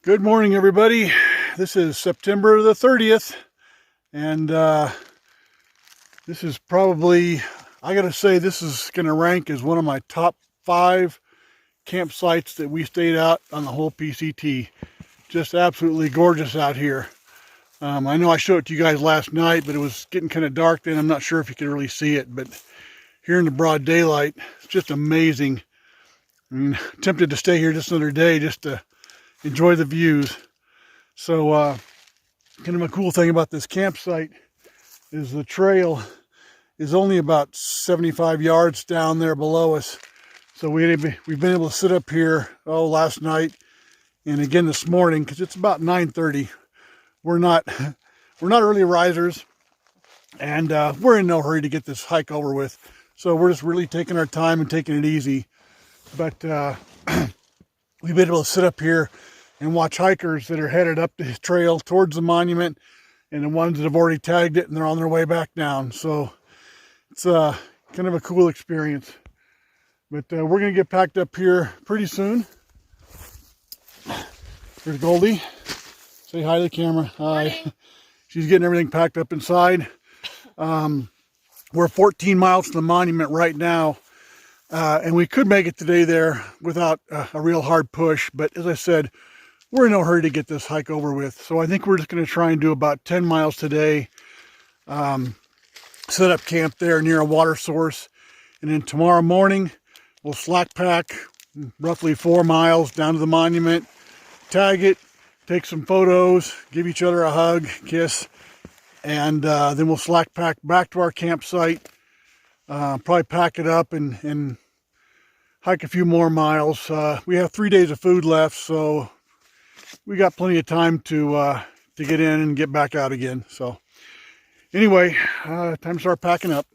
Good morning, everybody. This is September the 30th, and this is probably, I gotta say, this is gonna rank as one of my top 5 campsites that we stayed out on the whole PCT. Just absolutely gorgeous out here. I know I showed it to you guys last night, but it was getting kind of dark then. I'm not sure if you could really see it, but here in the broad daylight, it's just amazing. I mean, tempted to stay here just another day just to enjoy the views. So kind of a cool thing about this campsite is the trail is only about 75 yards down there below us. So we've been able to sit up here last night and again this morning because it's about 9:30. We're not early risers, and we're in no hurry to get this hike over with. So we're just really taking our time and taking it easy. But we've been able to sit up here and watch hikers that are headed up the trail towards the monument, and the ones that have already tagged it and they're on their way back down. So it's kind of a cool experience. But we're going to get packed up here pretty soon. There's Goldie. Say hi to the camera. Hi. She's getting everything packed up inside. We're 14 miles from the monument right now. And we could make it today there without a real hard push. But as I said, we're in no hurry to get this hike over with. So I think we're just going to try and do about 10 miles today. Set up camp there near a water source. And then tomorrow morning, we'll slack pack roughly 4 miles down to the monument. Tag it, take some photos, give each other a hug, kiss. And then we'll slack pack back to our campsite. Probably pack it up and hike a few more miles. We have 3 days of food left, so we got plenty of time to get in and get back out again. So anyway, time to start packing up.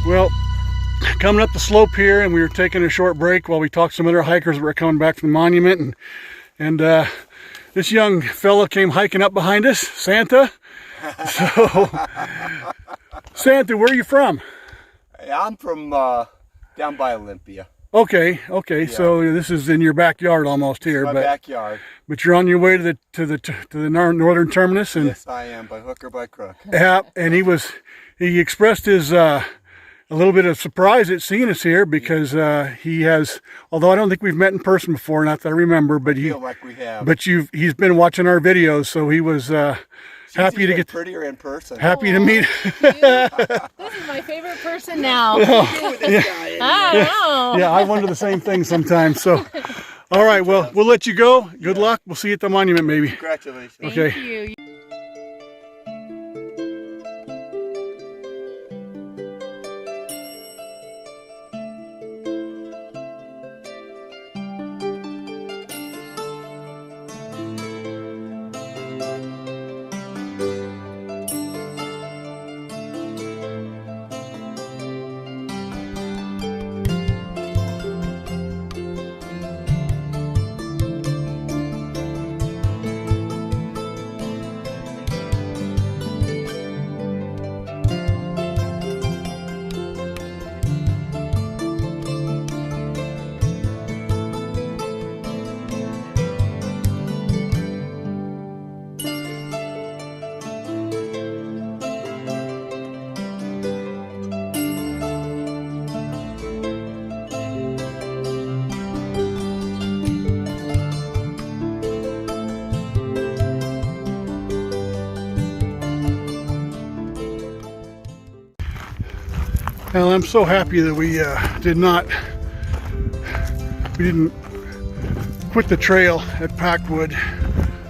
Well, coming up the slope here, and we were taking a short break while we talked to some other hikers that were coming back from the monument, and this young fella came hiking up behind us, Santa. So, Santa, where are you from? I'm from down by Olympia. Okay, yeah. So this is in your backyard almost here, My backyard. But you're on your way to the northern terminus, and yes, I am, by hook or by crook. Yeah, and he expressed his a little bit of surprise at seeing us here because he has, although I don't think we've met in person before, not that I remember, but I feel like we have. But he's been watching our videos, so he was happy to get prettier in person. Happy to meet. This is my favorite person now. I know. Yeah, I wonder the same thing sometimes. So, all right, well, we'll let you go. Good luck. We'll see you at the monument, maybe. Congratulations. Okay. Thank you. Well, I'm so happy that we didn't quit the trail at Packwood.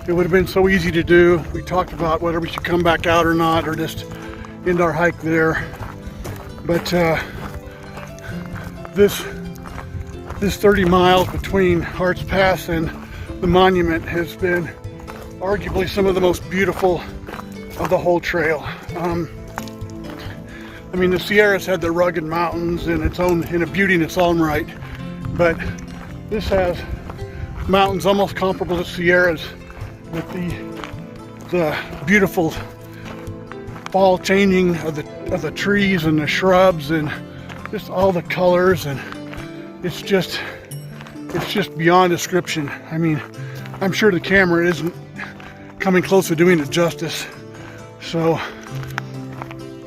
It would have been so easy to do. We talked about whether we should come back out or not, or just end our hike there. But this 30 miles between Hart's Pass and the monument has been arguably some of the most beautiful of the whole trail. I mean, the Sierras had the rugged mountains in a beauty in its own right, but this has mountains almost comparable to Sierras, with the beautiful fall changing of the trees and the shrubs and just all the colors, and it's just beyond description. I mean, I'm sure the camera isn't coming close to doing it justice. So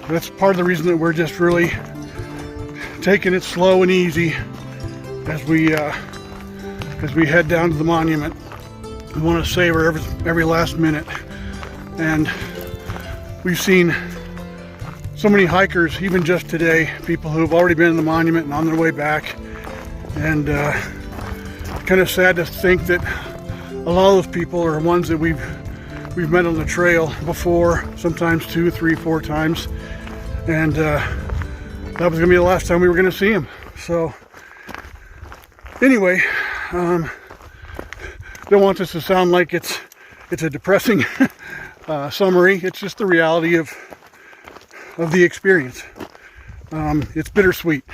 that's part of the reason that we're just really taking it slow and easy as we head down to the monument. We want to savor every last minute. And we've seen so many hikers, even just today, people who have already been in the monument and on their way back. And kind of sad to think that a lot of those people are ones that we've met on the trail before, sometimes 2, 3, 4 times. And that was gonna be the last time we were gonna see them. So anyway, don't want this to sound like it's a depressing summary. It's just the reality of the experience. It's bittersweet.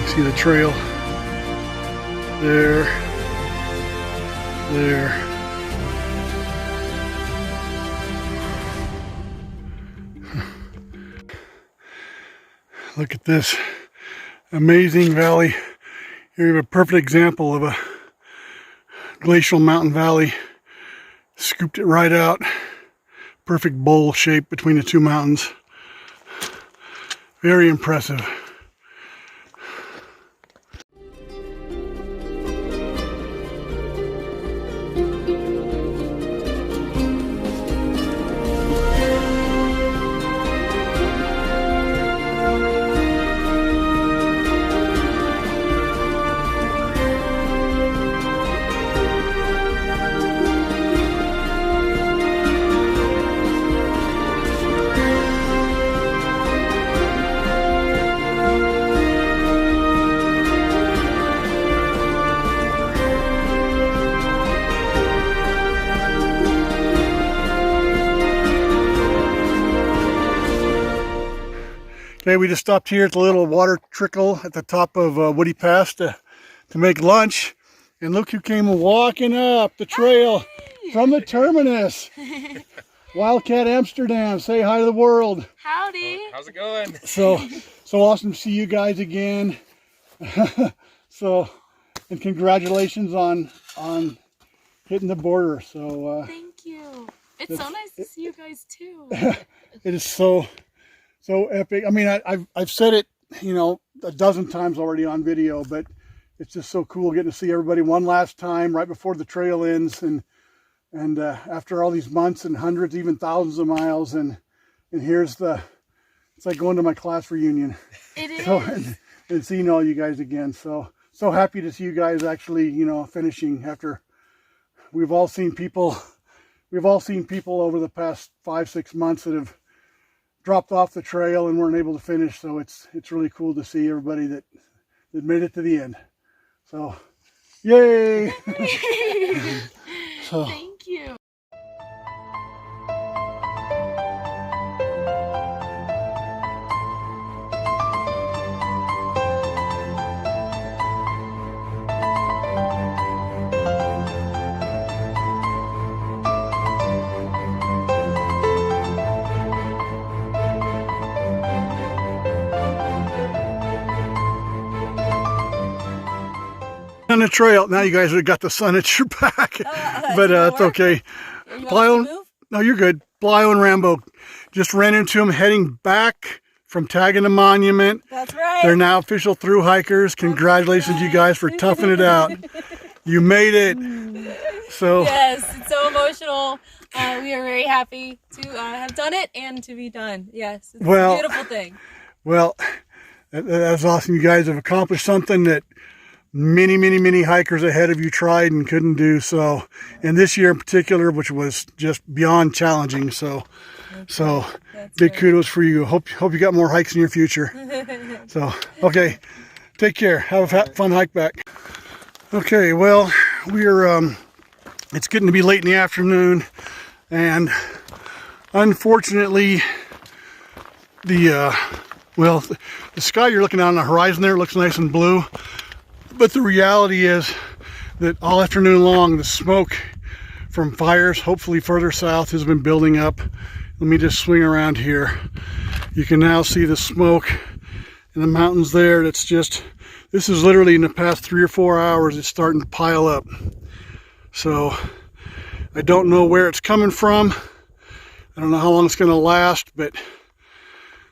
See the trail there. Look at this amazing valley. Here you have a perfect example of a glacial mountain valley. Scooped it right out. Perfect bowl shape between the two mountains. Very impressive. Okay, we just stopped here at the little water trickle at the top of Woody Pass to make lunch. And look who came walking up the trail from the terminus. Wildcat Amsterdam, say hi to the world. Howdy. How's it going? So awesome to see you guys again. And congratulations on hitting the border. So Thank you. It's so nice to see you guys too. It is so epic. I mean, I've said it, you know, a dozen times already on video, but it's just so cool getting to see everybody one last time right before the trail ends, and after all these months and hundreds, even thousands of miles, and here's it's like going to my class reunion. It is. So, and seeing all you guys again. So happy to see you guys actually, you know, finishing after we've all seen people over the past 5-6 months that have dropped off the trail and weren't able to finish. So it's really cool to see everybody that made it to the end. So, yay! So. Thank you. On the trail now, you guys have got the sun at your back, but it's okay. Blyo, no, you're good. Blyo and Rambo just ran into him heading back from tagging the monument. That's right. They're now official through hikers. Congratulations, you guys, for toughing it out. You made it. So yes, it's so emotional. We are very happy to have done it and to be done. Yes, it's a beautiful thing. Well, that's awesome. You guys have accomplished something that many hikers ahead of you tried and couldn't do. So, and this year in particular, which was just beyond challenging. So big kudos for you. Hope you got more hikes in your future. So, okay, take care. Have a fun hike back. Okay, well, we're it's getting to be late in the afternoon, and unfortunately, the sky you're looking out on the horizon there looks nice and blue. But the reality is that all afternoon long, the smoke from fires, hopefully further south, has been building up. Let me just swing around here. You can now see the smoke in the mountains there. That's just, this is literally in the past 3 or 4 hours, it's starting to pile up. So I don't know where it's coming from. I don't know how long it's going to last, but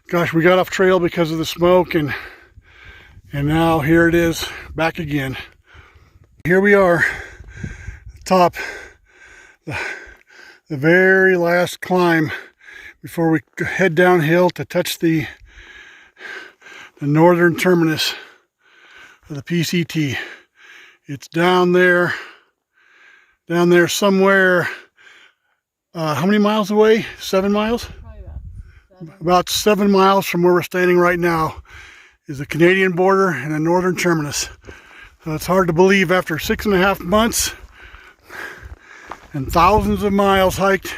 gosh, we got off trail because of the smoke, and now here it is back again. Here we are, top, the very last climb before we head downhill to touch the northern terminus of the PCT. It's down there somewhere. How many miles away? 7 miles? Probably about 7 miles from where we're standing right now is the Canadian border and the northern terminus. So it's hard to believe after 6.5 months and thousands of miles hiked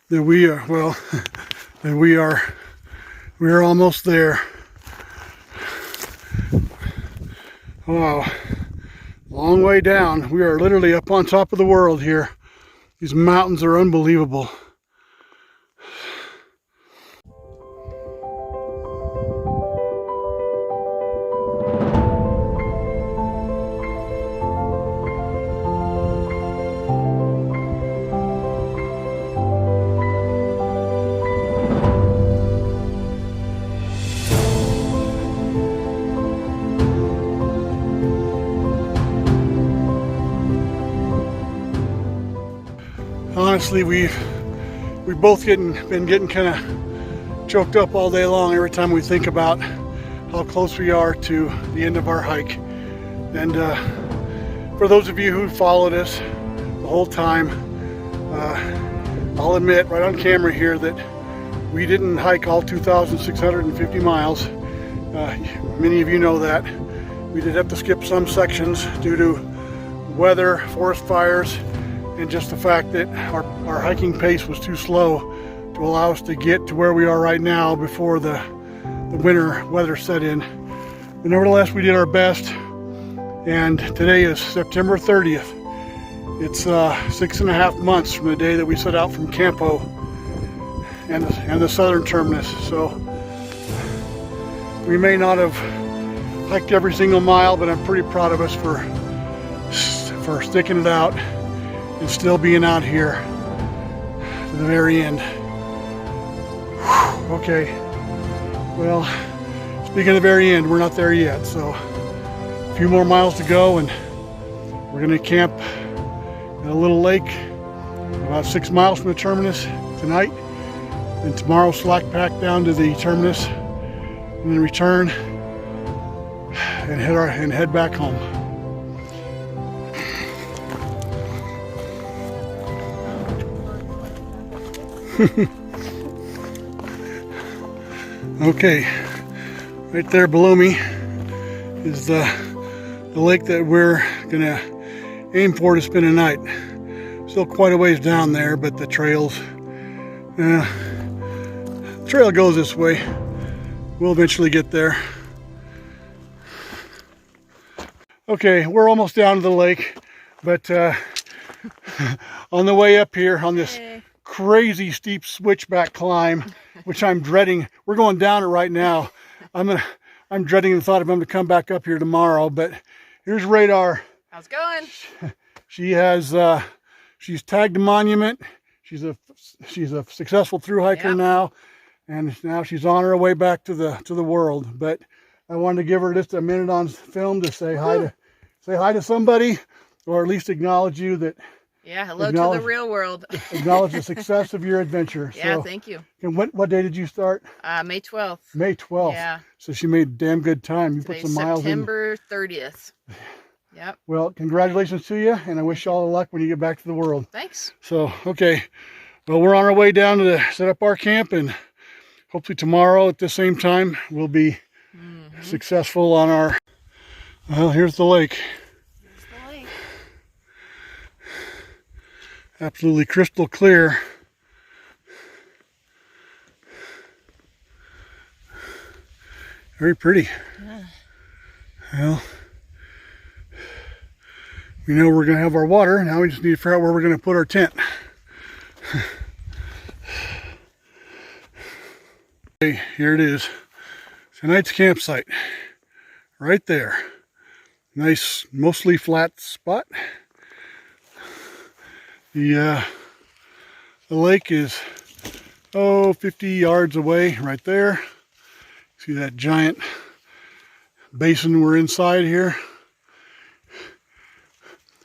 that we are almost there. Wow, long way down. We are literally up on top of the world here. These mountains are unbelievable. Honestly, we've both been getting kind of choked up all day long every time we think about how close we are to the end of our hike. And for those of you who followed us the whole time, I'll admit right on camera here that we didn't hike all 2,650 miles. Many of you know that. We did have to skip some sections due to weather, forest fires, and just the fact that our hiking pace was too slow to allow us to get to where we are right now before the winter weather set in. But nevertheless, we did our best, and today is September 30th. It's 6.5 months from the day that we set out from Campo and the southern terminus. So we may not have hiked every single mile, but I'm pretty proud of us for sticking it out and still being out here. to the very end. Whew, okay, well, speaking of the very end, we're not there yet, so a few more miles to go, and we're gonna camp in a little lake about 6 miles from the terminus tonight, and tomorrow slack pack down to the terminus, and then return and head back home. Okay, right there below me is the lake that we're gonna aim for to spend a night. Still quite a ways down there, but the trail goes this way. We'll eventually get there. Okay, we're almost down to the lake, but on the way up here on this crazy steep switchback climb, which I'm dreading. We're going down it right now. I'm dreading the thought of I'm to come back up here tomorrow, but here's Radar. How's it going? She's tagged a monument. She's a successful thru-hiker now, and now she's on her way back to the world. But I wanted to give her just a minute on film to say hi to somebody, or at least acknowledge you that. Yeah, hello to the real world. Acknowledge the success of your adventure. Yeah, so, thank you. And what day did you start? May 12th. May 12th. Yeah. So she made damn good time. You Today's put some miles in. September 30th. Yep. Well, congratulations to you, and I wish you all the luck when you get back to the world. Thanks. So, okay. Well, we're on our way down to set up our camp, and hopefully tomorrow at the same time we'll be successful on our... Well, here's the lake. Absolutely crystal clear. Very pretty. Yeah. Well, we know we're going to have our water. Now we just need to figure out where we're going to put our tent. Okay, here it is. Tonight's campsite. Right there. Nice, mostly flat spot. The lake is 50 yards away right there. See that giant basin we're inside here?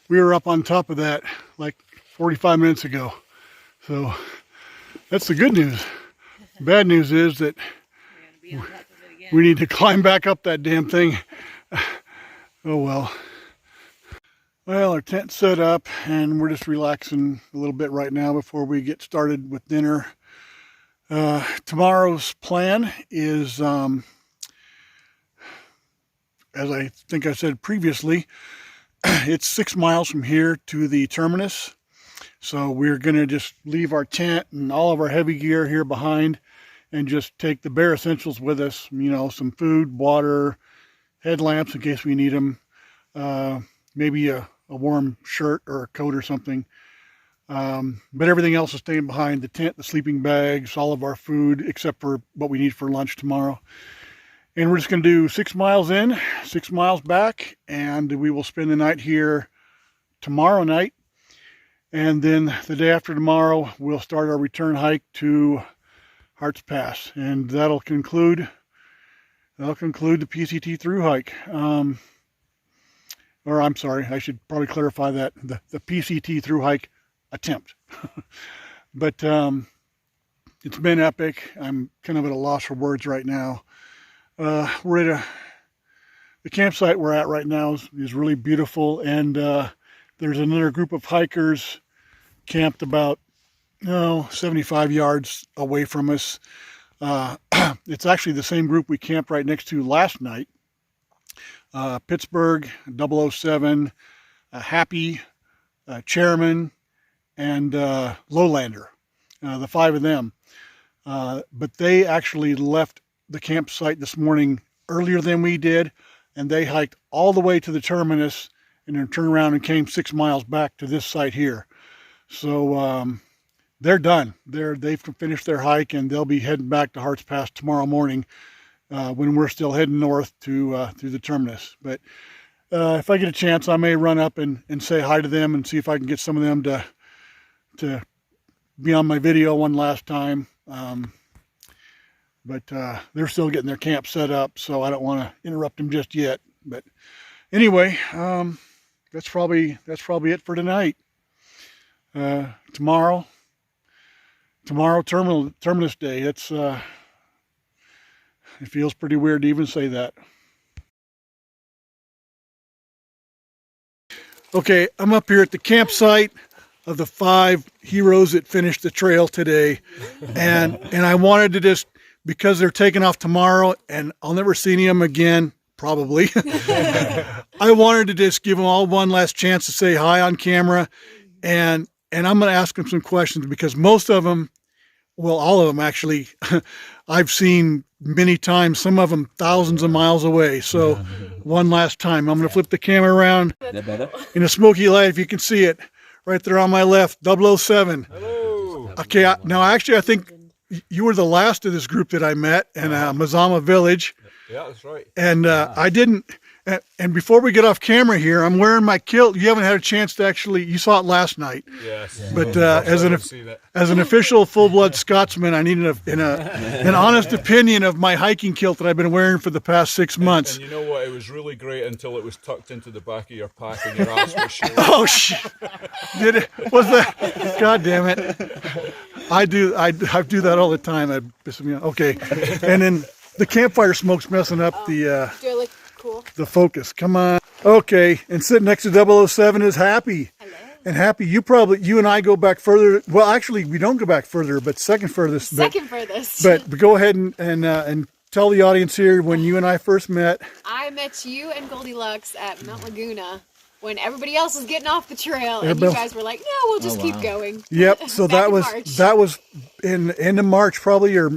We were up on top of that like 45 minutes ago. So that's the good news. The bad news is that we need to climb back up that damn thing. Oh well. Well, our tent's set up and we're just relaxing a little bit right now before we get started with dinner. Tomorrow's plan is, as I think I said previously, it's 6 miles from here to the terminus. So we're going to just leave our tent and all of our heavy gear here behind and just take the bare essentials with us. You know, some food, water, headlamps in case we need them, maybe a warm shirt or a coat or something. But everything else is staying behind: the tent, the sleeping bags, all of our food, except for what we need for lunch tomorrow. And we're just going to do 6 miles in, 6 miles back, and we will spend the night here tomorrow night. And then the day after tomorrow, we'll start our return hike to Hart's Pass. And that'll conclude the PCT thru-hike. Or I'm sorry, I should probably clarify that. The PCT thru-hike attempt. But it's been epic. I'm kind of at a loss for words right now. We're at the campsite we're at right now is really beautiful, and there's another group of hikers camped about 75 yards away from us. It's actually the same group we camped right next to last night. Pittsburgh, 007, Happy, Chairman, and Lowlander, the 5 of them. But they actually left the campsite this morning earlier than we did, and they hiked all the way to the terminus and then turned around and came 6 miles back to this site here. So they're done. They've finished their hike, and they'll be heading back to Hart's Pass tomorrow morning when we're still heading north to the terminus. But if I get a chance, I may run up and say hi to them and see if I can get some of them to be on my video one last time. But they're still getting their camp set up, so I don't want to interrupt them just yet. But anyway, that's probably it for tonight. Tomorrow terminus day. It's it feels pretty weird to even say that. Okay, I'm up here at the campsite of the 5 heroes that finished the trail today, and I wanted to just, because they're taking off tomorrow and I'll never see any of them again, probably. I wanted to just give them all one last chance to say hi on camera, and I'm going to ask them some questions, because most of them, well, all of them actually, I've seen many times, some of them thousands of miles away. So one last time, I'm going to flip the camera around in a smoky light, if you can see it, right there on my left, 007. Hello. Okay, now actually I think you were the last of this group that I met in Mazama Village. Yeah, that's right. And I didn't, and before we get off camera here, I'm wearing my kilt. You haven't had a chance to actually, you saw it last night. Yes. But as an official full-blood Scotsman, I needed an honest opinion of my hiking kilt that I've been wearing for the past 6 months. And you know what? It was really great until it was tucked into the back of your pack and your ass was showing. Oh, shit. Did it? Was that? God damn it. I do that all the time. Okay. And then the campfire smoke's messing up the Do I look cool? the focus. Come on. Okay. And sitting next to 007 is Happy. Hello. And Happy, you and I go back further. Well, actually, we don't go back further, but second furthest. Second furthest. But go ahead and tell the audience here when you and I first met. I met you and Goldilocks at Mount Laguna when everybody else was getting off the trail, and you guys were like, "No, we'll just keep going." Yep. So that was in end of March, probably, or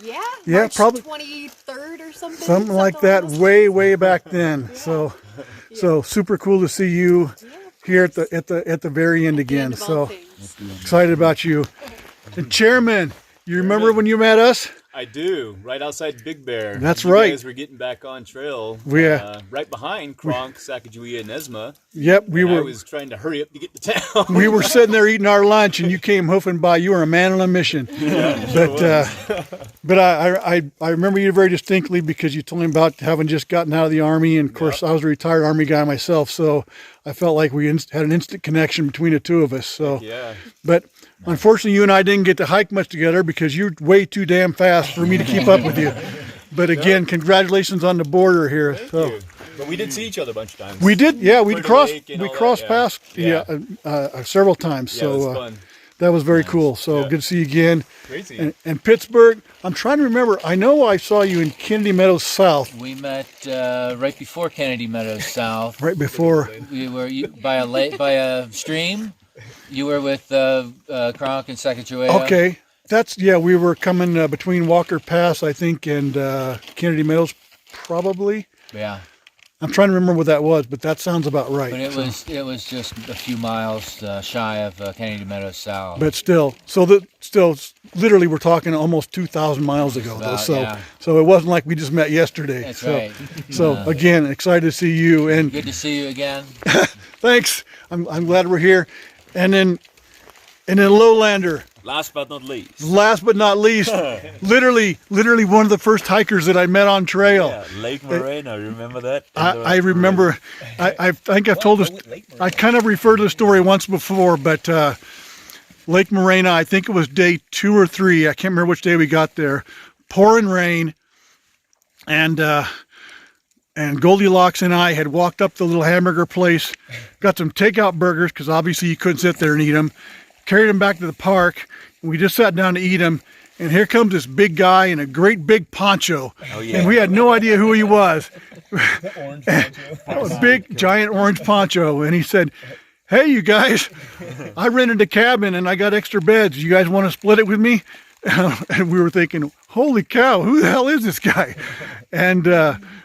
yeah, March probably 23rd or something. something like that. Way back then. Yeah. So super cool to see you here at the very end again. So excited about you. And Chairman, you remember when you met us? I do, right outside Big Bear. That's you right. Guys were getting back on trail. Right behind Kronk, Sacagawea, and Esma. Yep, I was trying to hurry up to get to town. We were sitting there eating our lunch, and you came hoofing by. You were a man on a mission. Yeah, but I remember you very distinctly, because you told me about having just gotten out of the Army, and of course I was a retired Army guy myself, so I felt like we had an instant connection between the two of us. So, but unfortunately, you and I didn't get to hike much together because you're way too damn fast for me to keep up with you. But again, congratulations on the border here. Thank you. But we did see each other a bunch of times. We did, yeah. We crossed paths several times. Yeah, it was fun. That was very cool. So good to see you again. Great to see you. And Pittsburgh, I'm trying to remember. I know I saw you in Kennedy Meadows South. We met right before Kennedy Meadows South. Right before. We were by a lake, by a stream. You were with Kronk and Sacagawea. Okay. We were coming between Walker Pass, I think, and Kennedy Meadows, probably. Yeah. I'm trying to remember what that was, but that sounds about right. But it was just a few miles shy of Kennedy Meadows South. But still, literally, we're talking almost 2,000 miles ago, though. So it wasn't like we just met yesterday. That's right. So again, excited to see you, and good to see you again. Thanks. I'm glad we're here, and then Lowlander. Last but not least. Literally one of the first hikers that I met on trail. Yeah, Lake Morena, remember that? I remember. I think I've told this. I kind of referred to the story once before, but Lake Morena, I think it was day 2 or 3. I can't remember which day we got there. Pouring rain, and Goldilocks and I had walked up the little hamburger place, got some takeout burgers, because obviously you couldn't sit there and eat them. Carried them back to the park, and we just sat down to eat them, and here comes this big guy in a great big poncho. Oh, yeah. And we had no idea who he was. Orange poncho. A big giant orange poncho, and he said, "Hey, you guys, I rented a cabin and I got extra beds. You guys want to split it with me?" And we were thinking, holy cow, who the hell is this guy? And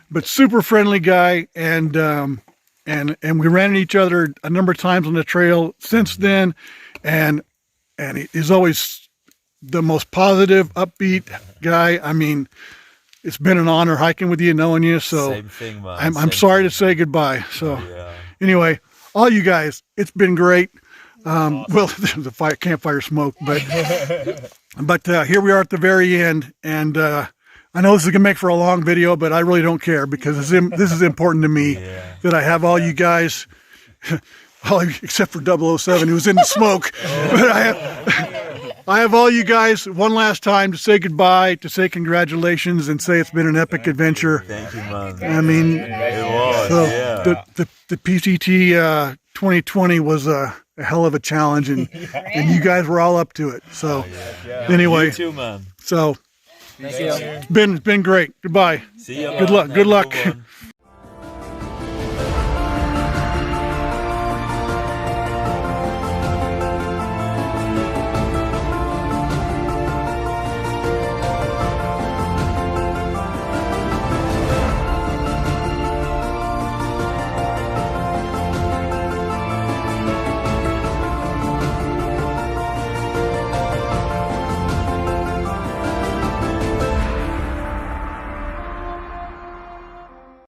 but super friendly guy, and we ran into each other a number of times on the trail since then. And he's always the most positive, upbeat guy. I mean, it's been an honor hiking with you, knowing you. So Same thing, man. I'm sorry to say goodbye. So anyway, all you guys, it's been great. Well, the fire, campfire smoke, but here we are at the very end, and I know this is gonna make for a long video, but I really don't care because this is important to me that I have all you guys, except for 007 who's in the smoke, but I have all you guys one last time to say goodbye, to say congratulations, and say it's been an epic adventure. Thank you, man. I mean, It was, so yeah. the PCT 2020 was a hell of a challenge, and you guys were all up to it. So anyway, You too, man. so Thank you. it's been great. Goodbye. See ya, Good man. luck. Good Have a luck. one.